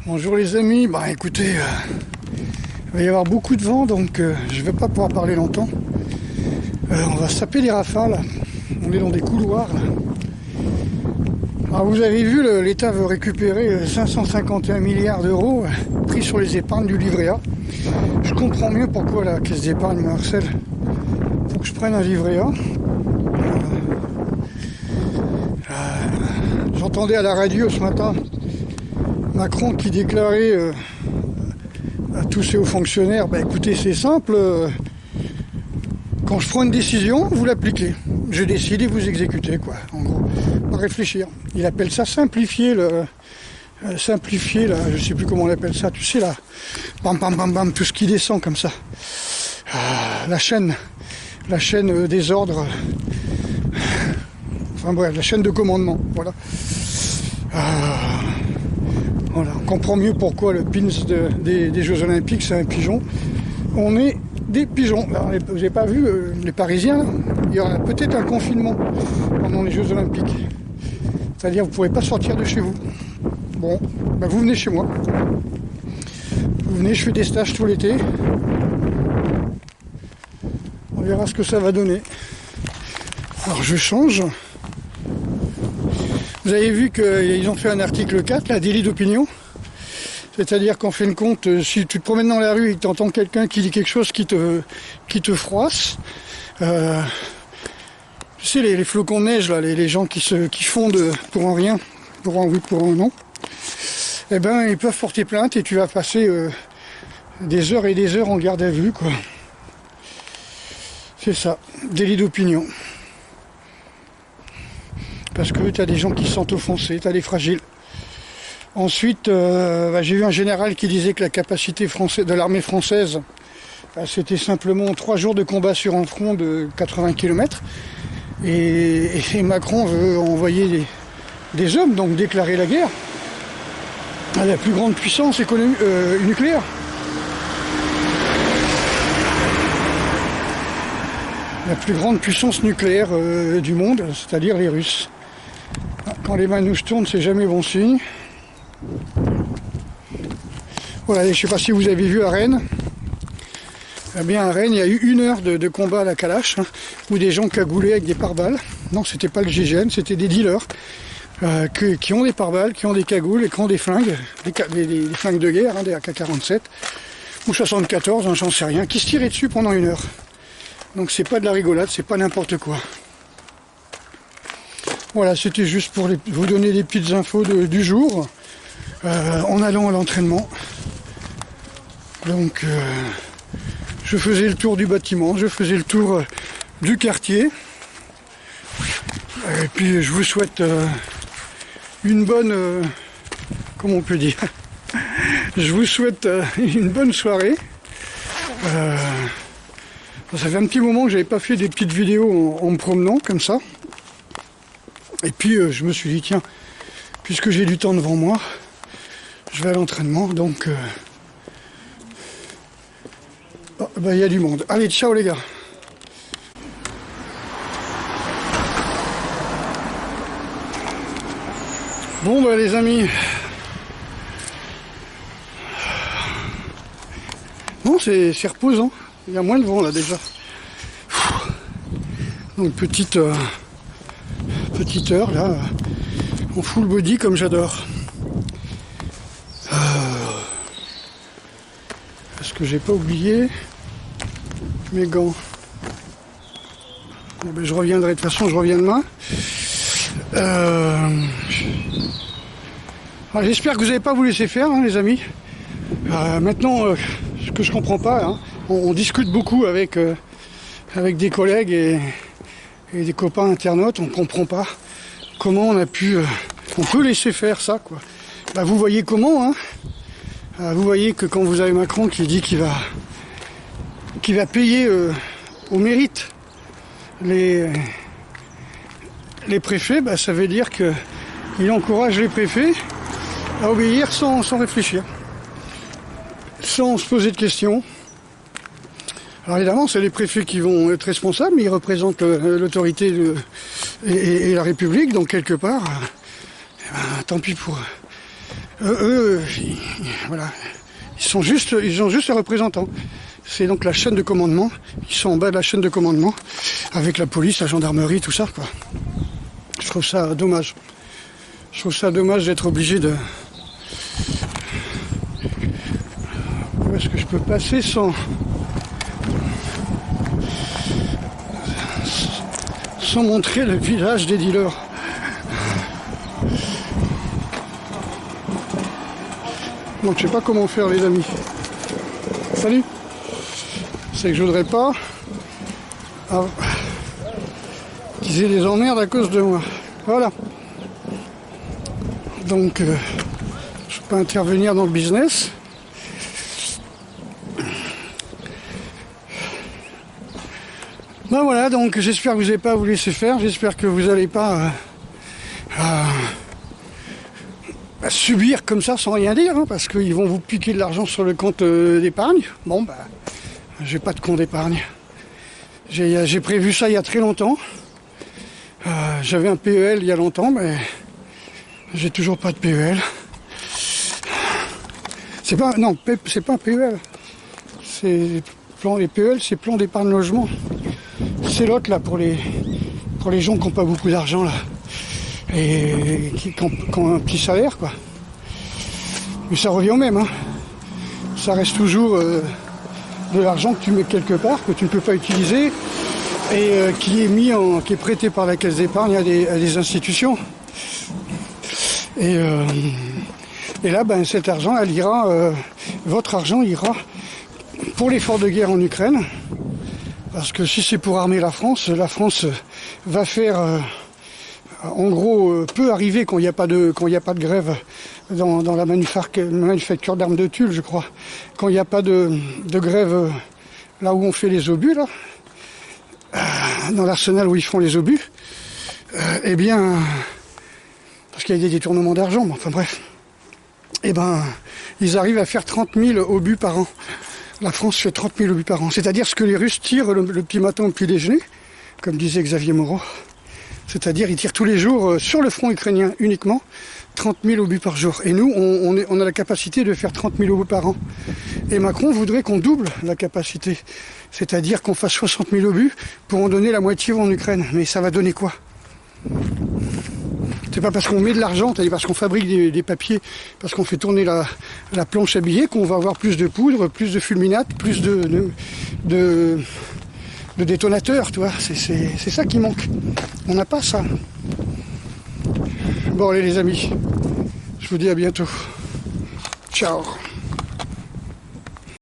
Bonjour les amis, bah écoutez, il va y avoir beaucoup de vent donc je ne vais pas pouvoir parler longtemps. On va se taper des rafales, on est dans des couloirs là. Alors vous avez vu, l'État veut récupérer 551 milliards d'euros pris sur les épargnes du livret A. Je comprends mieux pourquoi la caisse d'épargne me harcèle. Faut que je prenne un livret A. J'entendais à la radio ce matin Macron qui déclarait à tous ses hauts fonctionnaires, bah écoutez c'est simple, quand je prends une décision, vous l'appliquez. Je décide et vous exécutez quoi, en gros, pas réfléchir. Il appelle ça simplifier simplifier là, je sais plus comment on appelle ça, tu sais là, bam bam bam bam, tout ce qui descend comme ça. La chaîne des ordres, enfin bref, la chaîne de commandement, voilà. Voilà, on comprend mieux pourquoi le pins des Jeux Olympiques c'est un pigeon. On est des pigeons. Alors, vous n'avez pas vu les Parisiens, il y aura peut-être un confinement pendant les Jeux Olympiques. C'est-à-dire vous ne pourrez pas sortir de chez vous. Bon, bah vous venez chez moi. Vous venez, je fais des stages tout l'été. On verra ce que ça va donner. Alors je change. Vous avez vu qu'ils ont fait un article 4, là, délit d'opinion. C'est-à-dire qu'en fin de compte, si tu te promènes dans la rue et que tu entends quelqu'un qui dit quelque chose qui te froisse, tu sais, les flocons de neige, là, les gens qui fondent pour un rien, pour un oui, pour un non, eh ben, ils peuvent porter plainte et tu vas passer des heures et des heures en garde à vue, quoi. C'est ça, délit d'opinion. Parce que tu as des gens qui se sentent offensés, tu as des fragiles. Ensuite, j'ai vu un général qui disait que la capacité de l'armée française, c'était simplement 3 jours de combat sur un front de 80 km. Et Macron veut envoyer des hommes, donc déclarer la guerre à la plus grande puissance nucléaire. La plus grande puissance nucléaire du monde, c'est-à-dire les Russes. Quand les manouches tournent, c'est jamais bon signe. Voilà, je ne sais pas si vous avez vu à Rennes. Eh bien, à Rennes, il y a eu 1 heure de combat à la Kalash, où des gens cagoulés avec des pare-balles. Non, c'était pas le GIGN, c'était des dealers qui ont des pare-balles, qui ont des cagoules et qui ont des flingues, des flingues de guerre, des AK-47 ou 74, j'en sais rien, qui se tiraient dessus pendant 1 heure. Donc c'est pas de la rigolade, c'est pas n'importe quoi. Voilà, c'était juste pour vous donner des petites infos du jour en allant à l'entraînement. Donc je faisais le tour du bâtiment, je faisais le tour du quartier. Et puis je vous souhaite une bonne... comment on peut dire, je vous souhaite une bonne soirée. Ça fait un petit moment que j'avais pas fait des petites vidéos en me promenant comme ça. Et puis je me suis dit tiens, puisque j'ai du temps devant moi, je vais à l'entraînement, donc il y a du monde. Allez, ciao les gars. Bon les amis. Bon, c'est reposant. Il y a moins de vent là déjà. Donc petite heure là, en full body comme j'adore. Est-ce que j'ai pas oublié mes gants? Bon, ben, je reviendrai, de toute façon je reviens demain. J'espère que vous n'avez pas vous laisser faire les amis. Maintenant, ce que je comprends pas, on discute beaucoup avec des collègues et des copains internautes, on comprend pas comment on peut laisser faire ça quoi. Bah, vous voyez comment, vous voyez que quand vous avez Macron qui dit qu'il va payer au mérite les préfets, bah, ça veut dire qu'il encourage les préfets à obéir sans réfléchir, sans se poser de questions. Alors évidemment, c'est les préfets qui vont être responsables, mais ils représentent l'autorité et la République, donc quelque part, tant pis pour eux. Voilà, ils ont juste un représentant. C'est donc la chaîne de commandement. Ils sont en bas de la chaîne de commandement avec la police, la gendarmerie, tout ça, quoi. Je trouve ça dommage. Je trouve ça dommage d'être obligé de... Où est-ce que je peux passer sans montrer le village des dealers? Donc je sais pas comment faire, les amis. Salut. C'est que je voudrais pas qu'ils aient des emmerdes à cause de moi. Voilà. Donc je peux intervenir dans le business. Ben voilà, donc j'espère que vous n'allez pas vous laisser faire. J'espère que vous n'allez pas subir comme ça sans rien dire, hein, parce qu'ils vont vous piquer de l'argent sur le compte d'épargne. Bon, bah, j'ai pas de compte d'épargne. J'ai prévu ça il y a très longtemps. J'avais un PEL il y a longtemps, mais j'ai toujours pas de PEL. C'est pas un PEL. Les PEL, c'est plan d'épargne logement. C'est l'autre là pour les gens qui n'ont pas beaucoup d'argent là. Et qui ont un petit salaire, quoi. Mais ça revient au même, hein. Ça reste toujours de l'argent que tu mets quelque part, que tu ne peux pas utiliser, et qui est prêté par la caisse d'épargne à des institutions. Et là, ben, cet argent, votre argent ira pour l'effort de guerre en Ukraine. Parce que si c'est pour armer la France va faire... en gros, peut arriver quand il n'y a pas de grève dans la manufacture d'armes de Tulle, je crois. Quand il n'y a pas de grève là où on fait les obus, là, dans l'arsenal où ils font les obus, eh bien, parce qu'il y a des détournements d'argent, enfin bref, eh ben, ils arrivent à faire 30 000 obus par an. La France fait 30 000 obus par an. C'est-à-dire ce que les Russes tirent le petit matin au petit déjeuner, comme disait Xavier Moreau. C'est-à-dire ils tirent tous les jours sur le front ukrainien uniquement 30 000 obus par jour. Et nous, on a la capacité de faire 30 000 obus par an. Et Macron voudrait qu'on double la capacité. C'est-à-dire qu'on fasse 60 000 obus pour en donner la moitié en Ukraine. Mais ça va donner quoi? C'est pas parce qu'on met de l'argent, c'est-à-dire parce qu'on fabrique des papiers, parce qu'on fait tourner la planche à billets qu'on va avoir plus de poudre, plus de fulminate, plus de détonateurs, tu vois. C'est ça qui manque. On n'a pas ça. Bon allez les amis, je vous dis à bientôt. Ciao.